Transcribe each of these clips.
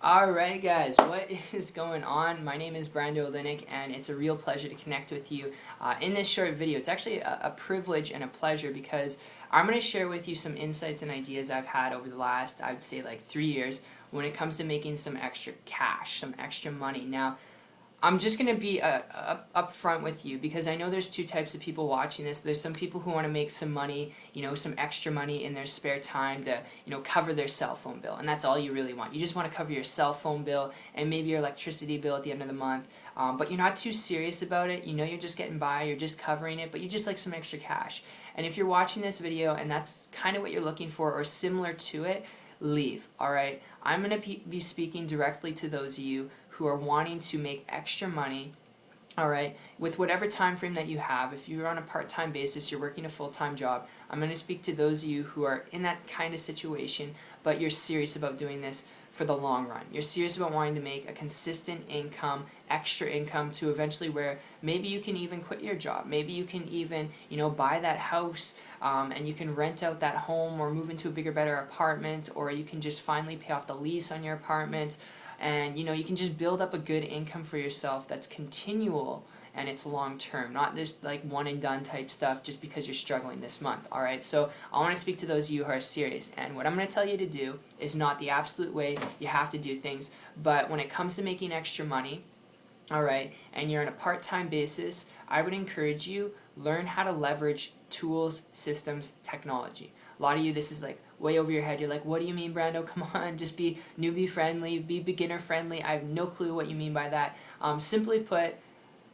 Alright guys, what is going on? My name is Brando Linick and it's a real pleasure to connect with you in this short video. It's actually a privilege and a pleasure because I'm going to share with you some insights and ideas I've had over the last, I would say, like 3 years when it comes to making some extra cash, some extra money. Now, I'm just going to be upfront with you because I know there's two types of people watching this. There's some people who want to make some money, some extra money in their spare time to, cover their cell phone bill. And that's all you really want. You just want to cover your cell phone bill and maybe your electricity bill at the end of the month. But you're not too serious about it. You're just getting by. You're just covering it. But you just like some extra cash. And if you're watching this video and that's kind of what you're looking for or similar to it, leave. Alright? I'm going to be speaking directly to those of you who are wanting to make extra money, alright, with whatever time frame that you have. If you're on a part-time basis, you're working a full-time job, I'm going to speak to those of you who are in that kind of situation, but you're serious about doing this for the long run. You're serious about wanting to make a consistent income, extra income to eventually where maybe you can even quit your job. Maybe you can even, buy that house and you can rent out that home or move into a bigger, better apartment, or you can just finally pay off the lease on your apartment. And you can just build up a good income for yourself that's continual and it's long term, not this like one and done type stuff just because you're struggling this month. Alright, so I want to speak to those of you who are serious, and what I'm going to tell you to do is not the absolute way you have to do things, but when it comes to making extra money, alright, and you're on a part-time basis, I would encourage you, learn how to leverage tools, systems, technology. A lot of you, this is like way over your head. You're like, what do you mean, Brando? Come on, just be newbie friendly, be beginner friendly. I have no clue what you mean by that. Simply put,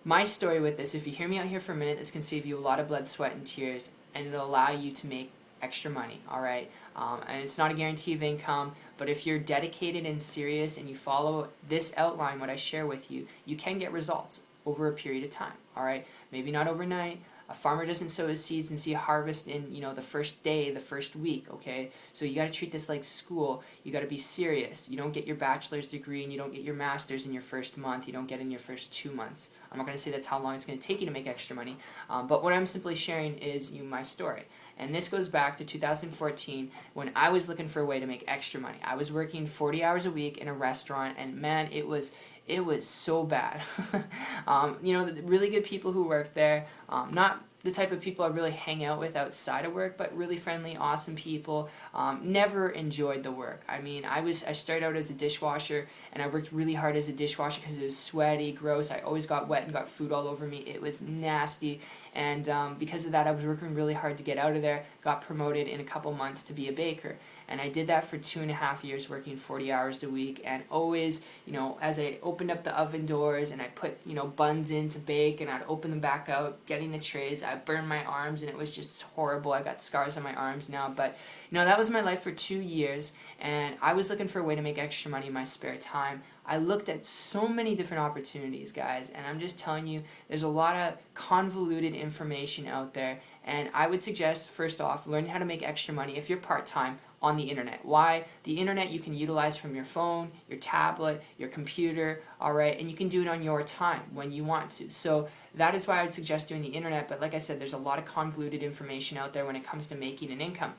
my story with this, if you hear me out here for a minute, this can save you a lot of blood, sweat, and tears, and it'll allow you to make extra money, alright? And it's not a guarantee of income, but if you're dedicated and serious and you follow this outline, what I share with you, you can get results over a period of time, alright? Maybe not overnight. A farmer doesn't sow his seeds and see a harvest in, the first day, the first week, okay? So you got to treat this like school. You got to be serious. You don't get your bachelor's degree and you don't get your master's in your first month. You don't get it in your first 2 months. I'm not going to say that's how long it's going to take you to make extra money, but what I'm simply sharing is my story. And this goes back to 2014 when I was looking for a way to make extra money. I was working 40 hours a week in a restaurant, and man, it was so bad. The really good people who work there, not the type of people I really hang out with outside of work, but really friendly, awesome people. Never enjoyed the work. I mean, I started out as a dishwasher, and I worked really hard as a dishwasher because it was sweaty, gross. I always got wet and got food all over me. It was nasty, and because of that, I was working really hard to get out of there. Got promoted in a couple months to be a baker. And I did that for 2.5 years, working 40 hours a week, and always, as I opened up the oven doors and I put, buns in to bake, and I'd open them back out, getting the trays, I burned my arms, and it was just horrible. I got scars on my arms now, but, that was my life for 2 years, and I was looking for a way to make extra money in my spare time. I looked at so many different opportunities, guys, and I'm just telling you, there's a lot of convoluted information out there, and I would suggest, first off, learn how to make extra money if you're part-time on the internet. Why? The internet you can utilize from your phone, your tablet, your computer, alright, and you can do it on your time when you want to. So that is why I would suggest doing the internet, but like I said, there's a lot of convoluted information out there when it comes to making an income.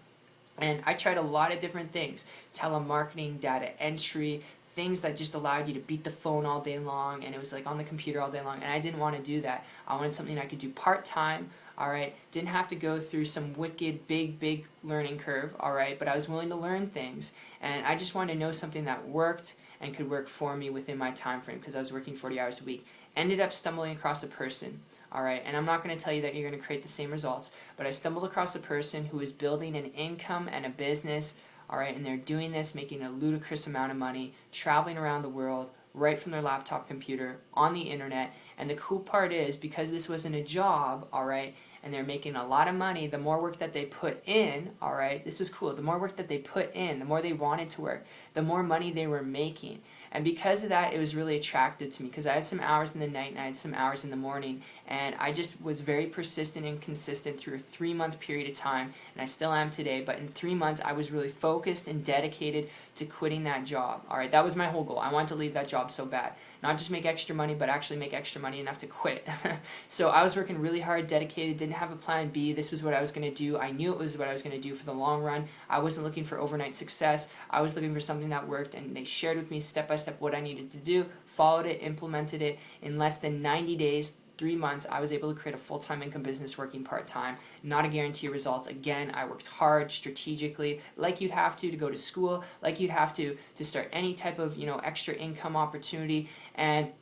And I tried a lot of different things, telemarketing, data entry, things that just allowed you to beat the phone all day long, and it was like on the computer all day long, and I didn't want to do that. I wanted something I could do part-time, alright, didn't have to go through some wicked, big learning curve, alright, but I was willing to learn things, and I just wanted to know something that worked and could work for me within my time frame, because I was working 40 hours a week. Ended up stumbling across a person, alright, and I'm not going to tell you that you're going to create the same results, but I stumbled across a person who was building an income and a business, alright, and they're doing this, making a ludicrous amount of money, traveling around the world, right from their laptop computer, on the internet, and the cool part is, because this wasn't a job, alright, and they're making a lot of money, the more work that they put in, alright, this was cool, the more work that they put in, the more they wanted to work, the more money they were making. And because of that, it was really attractive to me, because I had some hours in the night and I had some hours in the morning, and I just was very persistent and consistent through a 3-month period of time, and I still am today, but in 3 months I was really focused and dedicated to quitting that job. Alright, that was my whole goal. I wanted to leave that job so bad. Not just make extra money, but actually make extra money enough to quit it. So I was working really hard, dedicated, didn't have a plan B. This was what I was going to do. I knew it was what I was going to do for the long run. I wasn't looking for overnight success. I was looking for something that worked, and they shared with me step by step what I needed to do, followed it, implemented it. In less than 90 days, 3 months, I was able to create a full-time income business working part-time. Not a guarantee of results. Again, I worked hard, strategically, like you'd have to go to school, like you'd have to start any type of, extra income opportunity. And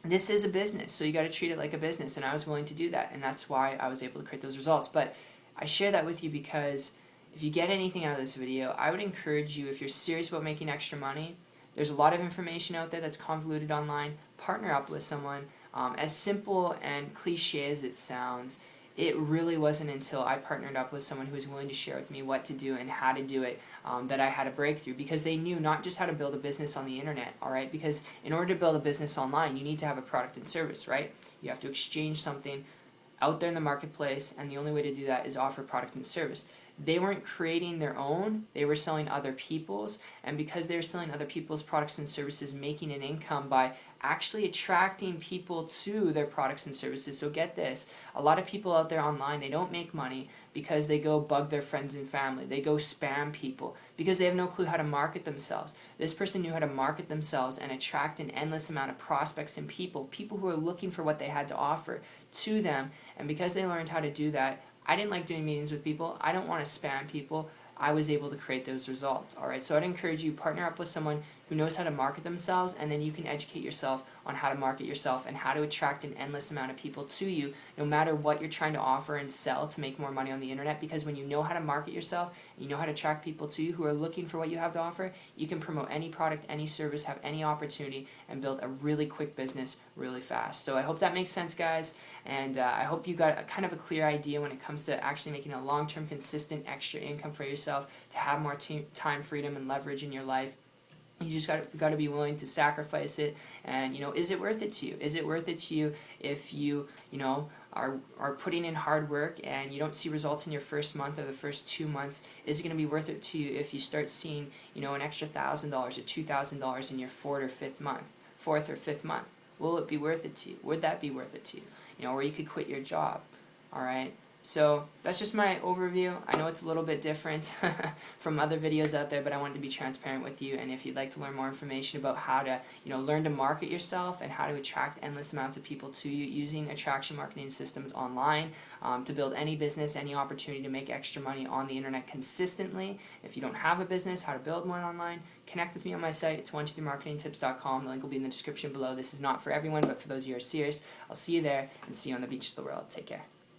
this is a business, so you got to treat it like a business, and I was willing to do that, and that's why I was able to create those results. But I share that with you because if you get anything out of this video, I would encourage you, if you're serious about making extra money, there's a lot of information out there that's convoluted online. Partner up with someone. As simple and cliche as it sounds, it really wasn't until I partnered up with someone who was willing to share with me what to do and how to do it that I had a breakthrough, because they knew not just how to build a business on the internet, all right? Because in order to build a business online, you need to have a product and service, right? You have to exchange something out there in the marketplace, and the only way to do that is offer product and service. They weren't creating their own, they were selling other people's, and because they were selling other people's products and services, making an income by actually attracting people to their products and services. So get this, a lot of people out there online, they don't make money because they go bug their friends and family. They go spam people because they have no clue how to market themselves. This person knew how to market themselves and attract an endless amount of prospects and people who are looking for what they had to offer to them. And because they learned how to do that, I didn't like doing meetings with people. I don't want to spam people. I was able to create those results. All right, so I'd encourage you, partner up with someone who knows how to market themselves, and then you can educate yourself on how to market yourself and how to attract an endless amount of people to you, no matter what you're trying to offer and sell to make more money on the internet. Because when you know how to market yourself, and you know how to attract people to you who are looking for what you have to offer, you can promote any product, any service, have any opportunity, and build a really quick business really fast. So I hope that makes sense, guys, and I hope you got kind of a clear idea when it comes to actually making a long-term, consistent, extra income for yourself, to have more time freedom and leverage in your life. You just got to be willing to sacrifice it, and is it worth it to you? Is it worth it to you if you are putting in hard work and you don't see results in your first month or the first 2 months? Is it going to be worth it to you if you start seeing an extra $1,000 or $2,000 in your fourth or fifth month? Will it be worth it to you? Would that be worth it to you? Or you could quit your job. All right. So that's just my overview. I know it's a little bit different from other videos out there, but I wanted to be transparent with you. And if you'd like to learn more information about how to, learn to market yourself and how to attract endless amounts of people to you using attraction marketing systems online, to build any business, any opportunity to make extra money on the internet consistently. If you don't have a business, how to build one online, connect with me on my site. It's 123marketingtips.com. The link will be in the description below. This is not for everyone, but for those of you who are serious. I'll see you there, and see you on the beach of the world. Take care.